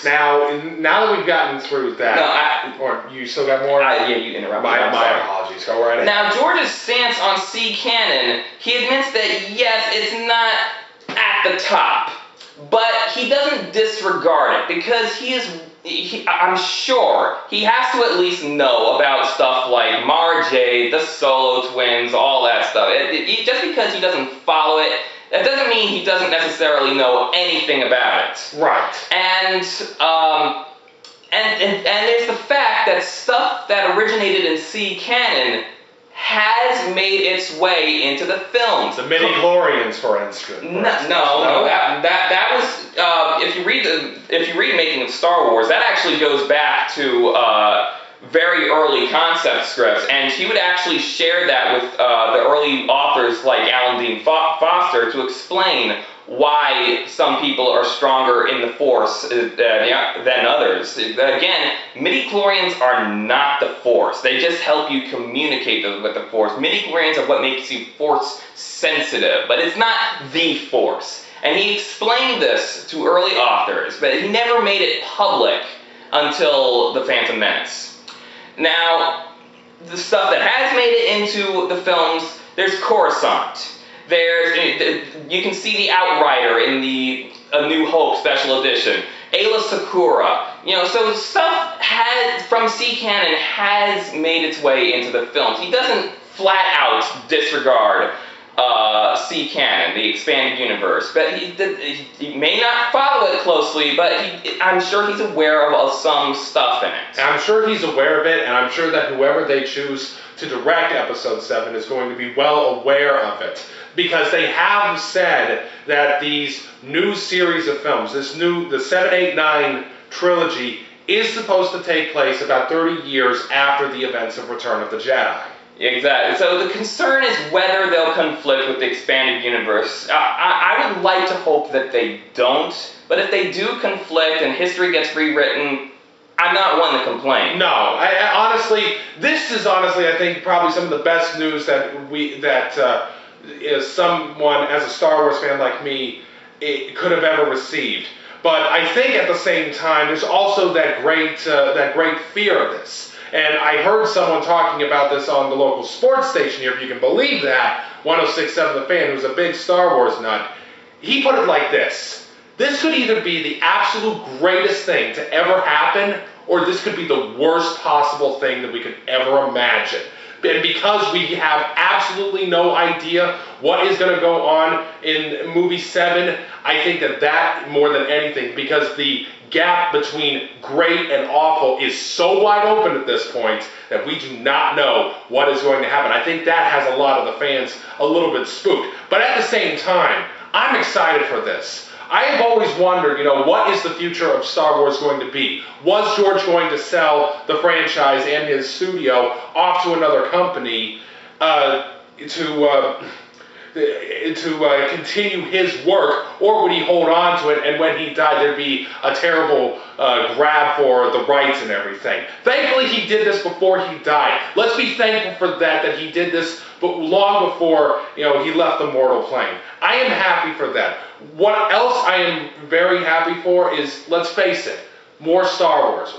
Now that we've gotten through that, or you still got more? Yeah, you interrupted. My apologies. Go right ahead. Now, George's stance on C canon, he admits that yes, it's not at the top, but he doesn't disregard it because I'm sure he has to at least know about stuff like Mara Jade, the Solo Twins, all that stuff. Just because he doesn't follow it, that doesn't mean he doesn't necessarily know anything about it. Right. And there's the fact that stuff that originated in C canon has made its way into the films. The midi-chlorians, for instance. No. That was if you read Making of Star Wars, that actually goes back to very early concept scripts, and he would actually share that with the early authors like Alan Dean Foster to explain why some people are stronger in the Force than others. Again, midi-chlorians are not the Force. They just help you communicate with the Force. Midi-chlorians are what makes you Force sensitive, but it's not the Force. And he explained this to early authors, but he never made it public until The Phantom Menace. Now, the stuff that has made it into the films, there's Coruscant. You can see the Outrider in the A New Hope Special Edition. Ayla Secura. So stuff from C canon has made its way into the films. He doesn't flat out disregard C canon, the expanded universe, but he may not follow it closely, but I'm sure he's aware of some stuff in it. I'm sure he's aware of it, and I'm sure that whoever they choose to direct Episode 7 is going to be well aware of it. Because they have said that these new series of films, the 7, 8, 9 trilogy, is supposed to take place about 30 years after the events of Return of the Jedi. Exactly. So the concern is whether they'll conflict with the expanded universe. I would like to hope that they don't, but if they do conflict and history gets rewritten, I'm not one to complain. No, honestly, this is I think, probably some of the best news that is someone as a Star Wars fan like me could have ever received. But I think at the same time, there's also that great fear of this. And I heard someone talking about this on the local sports station here, if you can believe that, 106.7 The Fan, who's a big Star Wars nut. He put it like this: this could either be the absolute greatest thing to ever happen, or this could be the worst possible thing that we could ever imagine. And because we have absolutely no idea what is going to go on in movie 7, I think that more than anything, because the gap between great and awful is so wide open at this point that we do not know what is going to happen. I think that has a lot of the fans a little bit spooked. But at the same time, I'm excited for this. I have always wondered, what is the future of Star Wars going to be? Was George going to sell the franchise and his studio off to another company to continue his work, or would he hold on to it, and when he died there'd be a terrible grab for the rights and everything? Thankfully he did this before he died. Let's be thankful for that he did this but long before he left the mortal plane. I am happy for that. What else I am very happy for is, let's face it, more Star Wars.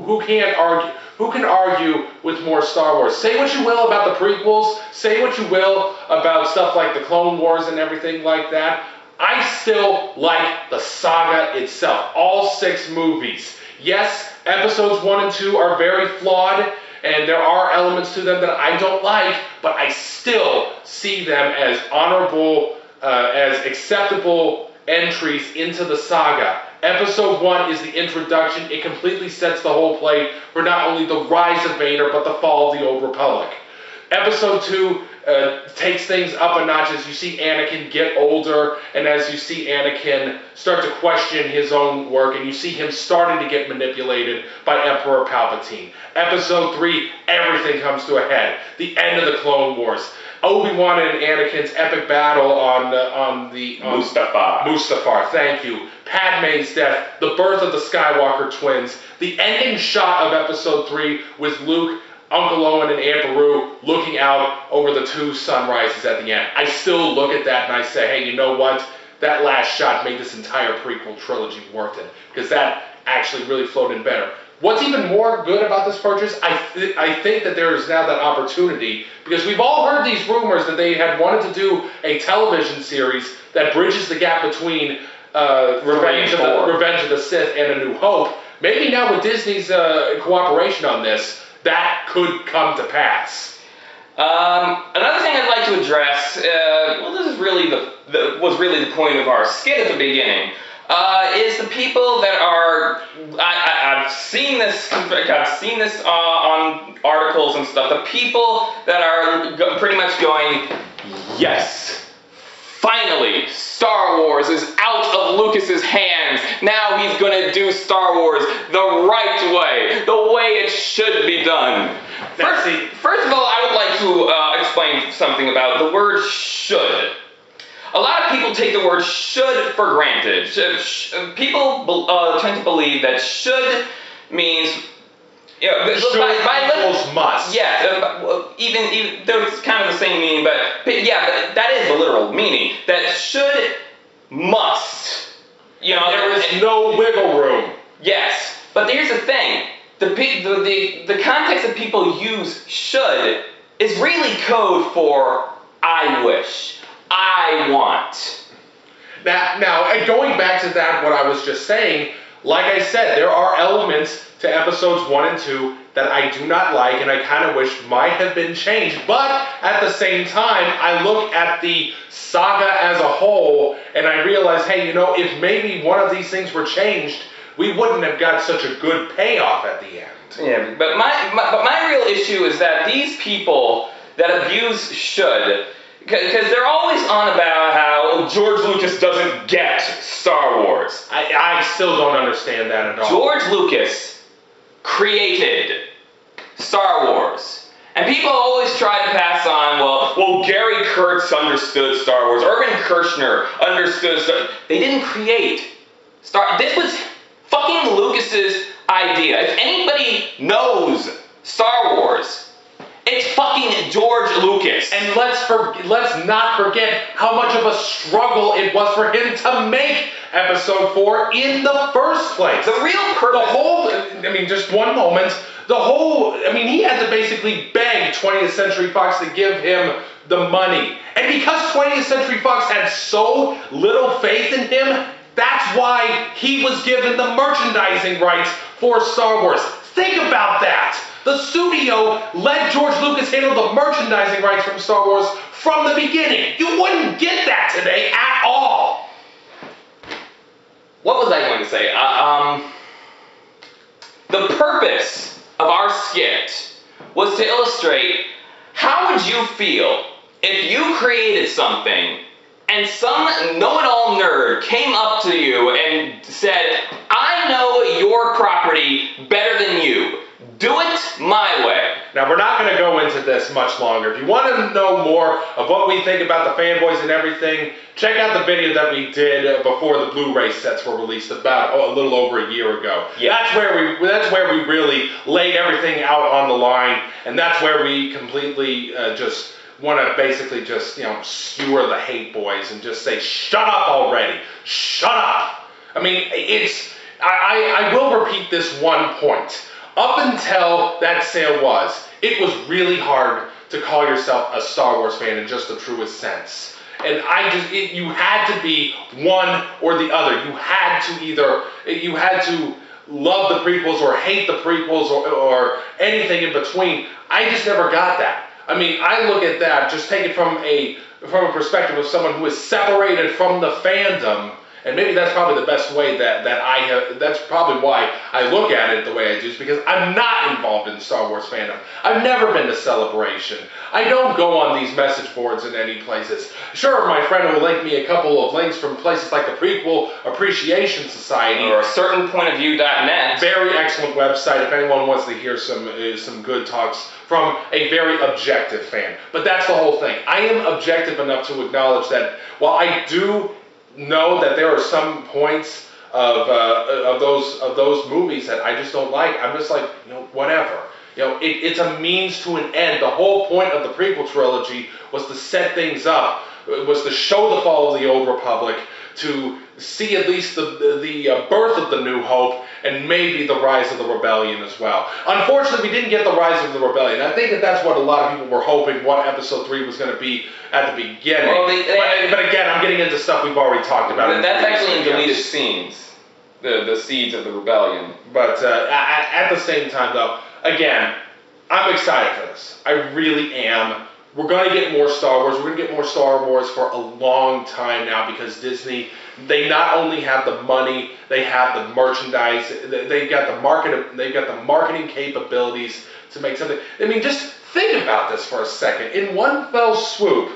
Who can argue with more Star Wars? Say what you will about the prequels, say what you will about stuff like the Clone Wars and everything like that. I still like the saga itself, all 6 movies. Yes, episodes 1 and 2 are very flawed, and there are elements to them that I don't like, but I still see them as honorable, as acceptable entries into the saga. Episode 1 is the introduction. It completely sets the whole plate for not only the rise of Vader, but the fall of the Old Republic. Episode 2 takes things up a notch as you see Anakin get older, and as you see Anakin start to question his own work, and you see him starting to get manipulated by Emperor Palpatine. Episode 3, everything comes to a head. The end of the Clone Wars. Obi-Wan and Anakin's epic battle on Mustafar, thank you. Padme's death, the birth of the Skywalker twins, the ending shot of Episode 3 with Luke, Uncle Owen, and Aunt Beru looking out over the 2 sunrises at the end. I still look at that and I say, hey, you know what? That last shot made this entire prequel trilogy worth it, because that actually really flowed in better. What's even more good about this purchase, I think that there is now that opportunity, because we've all heard these rumors that they had wanted to do a television series that bridges the gap between Revenge of the Sith and A New Hope. Maybe now with Disney's cooperation on this, that could come to pass. Another thing I'd like to address, this is really was really the point of our skit at the beginning, is the people that are, I've seen this on articles and stuff, the people that are pretty much going, yes, finally, Star Wars is out of Lucas's hands. Now he's going to do Star Wars the right way, the way it should be done. First of all, I would like to explain something about the word should. A lot of people take the word should for granted. People tend to believe that should means, equals must. Yeah, even though it's kind of the same meaning, but that is the literal meaning. That should, must. There is no wiggle room. Yes, but here's the thing. The context that people use should is really code for I wish. I want. Now, going back to that, what I was just saying, like I said, there are elements to episodes 1 and 2 that I do not like and I kind of wish might have been changed. But at the same time, I look at the saga as a whole and I realize, hey, if maybe one of these things were changed, we wouldn't have got such a good payoff at the end. Yeah, but my real issue is that these people that abuse should, because they're always on about how George Lucas doesn't get Star Wars. I still don't understand that at all. George Lucas created Star Wars. And people always try to pass on, well, Gary Kurtz understood Star Wars. Irvin Kershner understood Star Wars. They didn't create Star Wars. This was fucking Lucas's idea. If anybody knows Star Wars, it's fucking George Lucas. And let's not forget how much of a struggle it was for him to make Episode 4 in the first place. The real purpose. Just one moment. He had to basically beg 20th Century Fox to give him the money. And because 20th Century Fox had so little faith in him, that's why he was given the merchandising rights for Star Wars. Think about that. The studio let George Lucas handle the merchandising rights from Star Wars from the beginning. You wouldn't get that today at all. What was I going to say? The purpose of our skit was to illustrate how would you feel if you created something and some know-it-all nerd came up to you and said, I know your property better than you. Do it my way. Now, we're not going to go into this much longer. If you want to know more of what we think about the fanboys and everything, check out the video that we did before the Blu-ray sets were released about a little over a year ago. Yeah. That's where we really laid everything out on the line, and that's where we completely just want to basically just, skewer the hate boys and just say, shut up already. Shut up. I will repeat this one point. Up until that sale it was really hard to call yourself a Star Wars fan in just the truest sense. And you had to be one or the other. You had to love the prequels or hate the prequels or anything in between. I just never got that. I look at that, just take it from a perspective of someone who is separated from the fandom. And maybe that's probably the best way that's probably why I look at it the way I do, is because I'm not involved in Star Wars fandom. I've never been to Celebration. I don't go on these message boards in any places. Sure, my friend will link me a couple of links from places like the Prequel Appreciation Society. Or a certainpointofview.net. Very excellent website if anyone wants to hear some good talks from a very objective fan. But that's the whole thing. I am objective enough to acknowledge that while I do know that there are some points of those movies that I just don't like, I'm just like, whatever. It's a means to an end. The whole point of the prequel trilogy was to set things up. It was to show the fall of the Old Republic, to see at least the birth of the New Hope and maybe the rise of the rebellion as well. Unfortunately, we didn't get the rise of the rebellion. I think that that's what a lot of people were hoping what episode 3 was going to be at the beginning. Well, but again, I'm getting into stuff we've already talked about. That's actually in deleted scenes. The seeds of the rebellion. But at the same time, though, again, I'm excited for this. I really am. We're going to get more Star Wars. We're going to get more Star Wars for a long time now because Disney, they not only have the money, they have the merchandise, they've got the marketing capabilities to make something. I mean, just think about this for a second. In one fell swoop,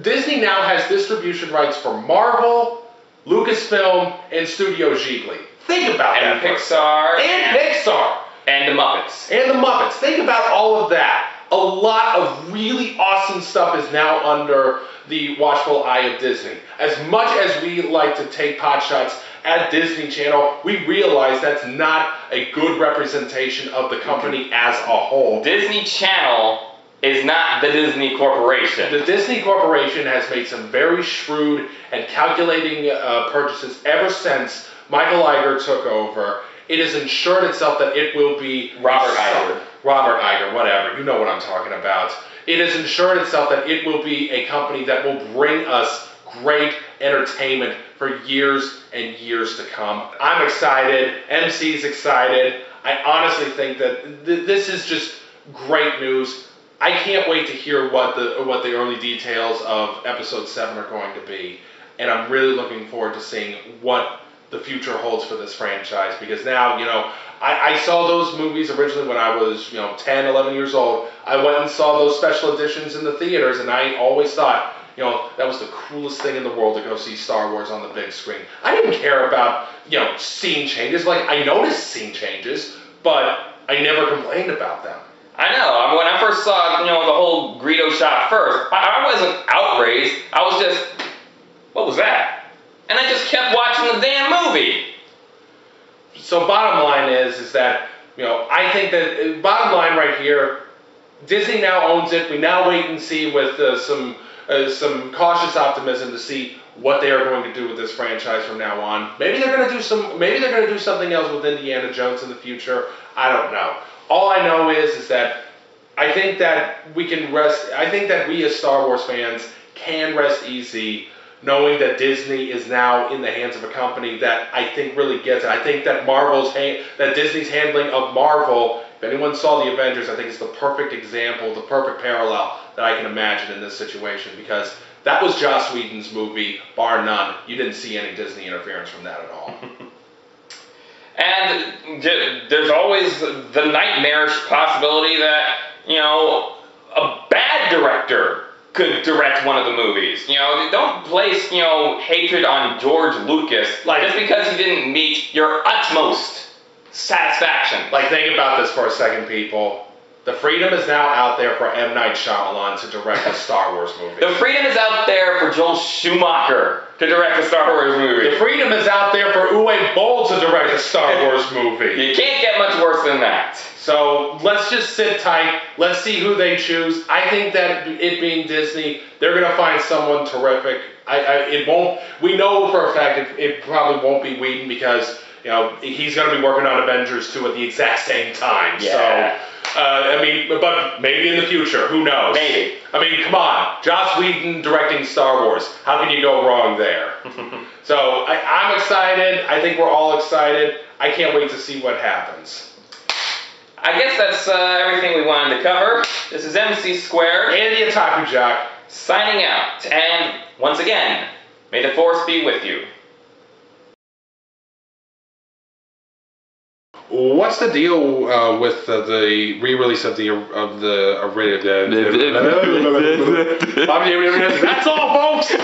Disney now has distribution rights for Marvel, Lucasfilm, and Studio Ghibli. Think about that. And Pixar. And Pixar. And the Muppets. And the Muppets. Think about all of that. A lot of really awesome stuff is now under the watchful eye of Disney. As much as we like to take pot shots at Disney Channel, we realize that's not a good representation of the company as a whole. Disney Channel is not the Disney Corporation. The Disney Corporation has made some very shrewd and calculating purchases ever since Michael Iger took over. It has ensured itself that it will be Robert Iger, whatever. You know what I'm talking about. It has ensured itself that it will be a company that will bring us great entertainment for years and years to come. I'm excited. MC's excited. I honestly think that this is just great news. I can't wait to hear what the early details of episode 7 are going to be. And I'm really looking forward to seeing what the future holds for this franchise, because now, I saw those movies originally when I was, 10, 11 years old. I went and saw those special editions in the theaters, and I always thought, that was the coolest thing in the world to go see Star Wars on the big screen. I didn't care about, scene changes. Like, I noticed scene changes, but I never complained about them. I know. When I first saw, the whole Greedo shot first, I wasn't outraged. I was just, what was that? And I just kept watching the damn movie. So bottom line is that, I think that, bottom line right here, Disney now owns it. We now wait and see with some cautious optimism to see what they are going to do with this franchise from now on. Maybe they're going to do something else with Indiana Jones in the future. I don't know. All I know is that I think that we can rest. I think that we as Star Wars fans can rest easy, knowing that Disney is now in the hands of a company that I think really gets it. I think that that Disney's handling of Marvel, if anyone saw the Avengers, I think it's the perfect example, the perfect parallel that I can imagine in this situation, because that was Joss Whedon's movie, bar none. You didn't see any Disney interference from that at all. And there's always the nightmarish possibility that, a bad director could direct one of the movies. Don't place, hatred on George Lucas just because he didn't meet your utmost satisfaction. Think about this for a second, people. The freedom is now out there for M. Night Shyamalan to direct a Star Wars movie. The freedom is out there for Joel Schumacher to direct a Star Wars movie. The freedom is out there for Uwe Boll to direct a Star Wars movie. You can't get much worse than that. So let's just sit tight. Let's see who they choose. I think that it being Disney, they're going to find someone terrific. It won't. We know for a fact it probably won't be Whedon, because he's going to be working on Avengers 2 at the exact same time. Yeah. So. But maybe in the future, who knows? Maybe. Come on, Joss Whedon directing Star Wars. How can you go wrong there? So I'm excited. I think we're all excited. I can't wait to see what happens. I guess that's everything we wanted to cover. This is MC Squared and the Otaku Jock signing out. And once again, may the Force be with you. What's the deal with the re-release of the That's all, folks.